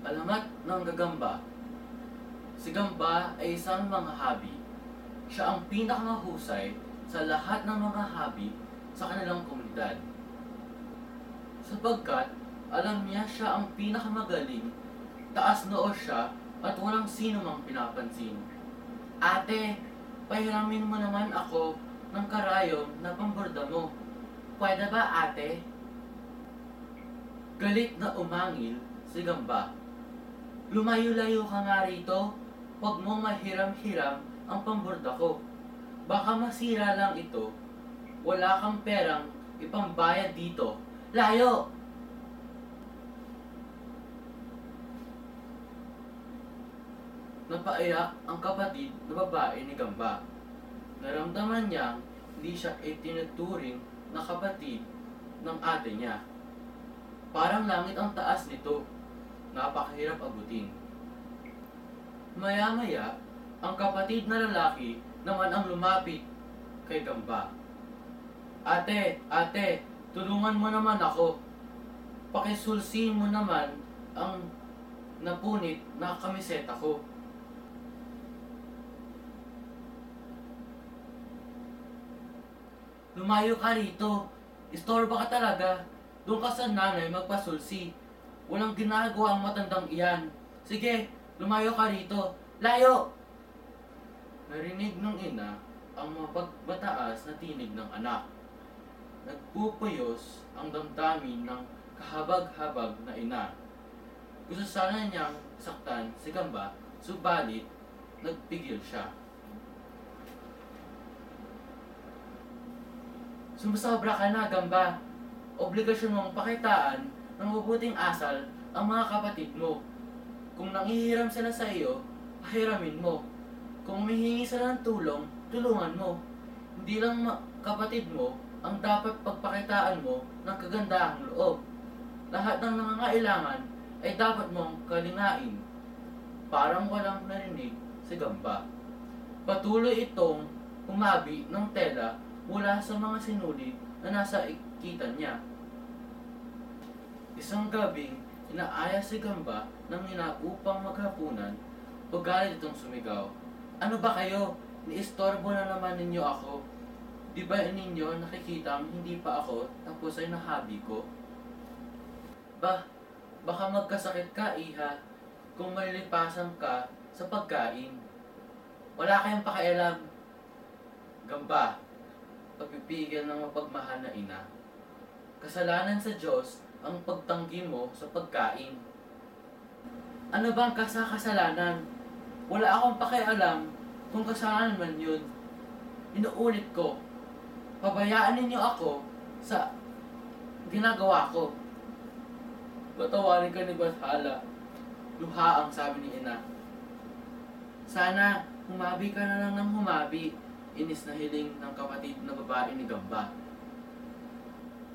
Alamat ng gagamba. Si Gamba ay isang manghahabi. Siya ang pinakamahusay sa lahat ng mga habi sa kanilang komunidad. Sapagkat alam niya siya ang pinakamagaling, taas noo siya at walang sino mang pinapansin. Ate, pahiramin mo naman ako ng karayom na pamborda mo. Pwede ba, ate? Galit na umangil si Gamba. Lumayo-layo ka nga rito. Huwag mo mahiram-hiram ang pamborda ko. Baka masira lang ito. Wala kang perang ipambayad dito. Layo! Napaiyak ang kapatid na babae ni Gamba. Naramdaman niyang hindi siya itinuturing na kapatid ng ate niya. Parang langit ang taas nito. Napakahirap abutin. Maya-maya, ang kapatid na lalaki naman ang lumapit kay Gamba. Ate, tulungan mo naman ako. Pakisulsihin mo naman ang napunit na kamiseta ko. Lumayo ka rito. Istorbo ka talaga. Doon ka sa nanay magpasulsi. Walang ginagawa ang matandang iyan. Sige, lumayo ka rito. Layo! Narinig ng ina ang mataas na tinig ng anak. Nagpupuyos ang damdamin ng kahabag-habag na ina. Gusto sana niyang saktan si Gamba, subalit nagpigil siya. Sumusobra ka na, Gamba. Obligasyon mong pakitaan ng mabuting asal ang mga kapatid mo. Kung nanghihiram sila sa iyo, pahiramin mo. Kung humihingi sila ng tulong, tulungan mo. Hindi lang kapatid mo ang dapat pagpakitaan mo ng kagandahang loob. Lahat ng nangangailangan ay dapat mong kalingain. Parang walang narinig si Gamba. Patuloy itong humabi ng tela mula sa mga sinulid na nasa ikitan niya. Isang gabing, inaaya si Gamba ng ina upang maghapunan, pagalit itong sumigaw. Ano ba kayo? Niistorbo na naman ninyo ako. Di ba ninyo nakikitang hindi pa ako tapos ay nahabi ko? Baka magkasakit ka, iha, kung malilipasan ka sa pagkain. Wala kayong pakialam. Gamba, pagpipigil ng mapagmahal na ina. Kasalanan sa Diyos ang pagtanggi mo sa pagkain. Ano bang kasalanan? Wala akong pakialam kung kasalanan man yun. Inuulit ko, pabayaan ninyo ako sa ginagawa ko. Patawarin ka ni Bathala. Luha ang sabi ni ina. Sana humabi ka na lang ng humabi, inis na hiling ng kapatid na babae ni Gamba.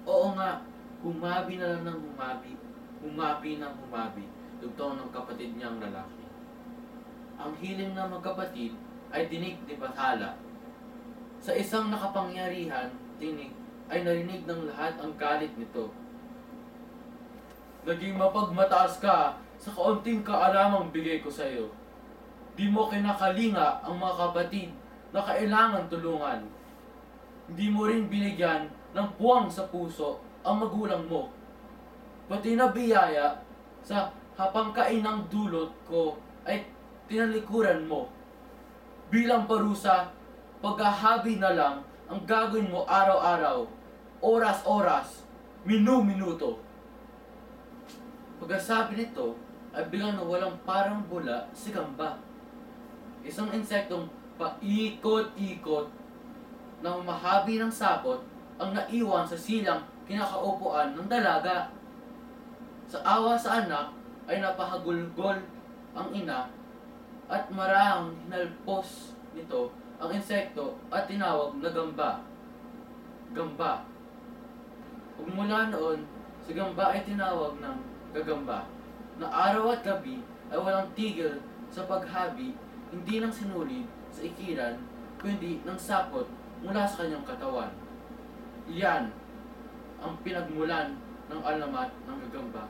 Oo nga, humabi na lang ng humabi. Humabi ng humabi, dugtong ng kapatid niyang lalaki. Ang hiling ng magkapatid ay dinig ni Bathala. Sa isang nakapangyarihan, tinig, ay narinig ng lahat ang galit nito. Naging mapagmataas ka sa kaunting kaalamang bigay ko sa iyo. Di mo kinakalinga ang mga kapatid na kailangan tulungan. Hindi mo rin binigyan ng puwang sa puso ang magulang mo. Pati na biyaya sa hapangkainang dulot ko ay tinalikuran mo. Bilang parusa, paghahabi na lang ang gagawin mo araw-araw, oras-oras, minu-minuto. Pagkasabi nito, ay biglang nawalang parang bula si Gamba. Isang insektong paikot-ikot na humahabi ng sapot ang naiwan sa silang kinakaupuan ng dalaga. Sa awa sa anak ay napahagulgol ang ina at marahang hinalpos nito ang insekto at tinawag na Gamba. Gamba. Mula noon, si Gamba ay tinawag ng Gagamba, na araw at gabi ay walang tigil sa paghabi, hindi ng sinulid sa ikiran, kundi ng sapot mula sa kanyang katawan. Iyan ang pinagmulan ng alamat ng Gagamba.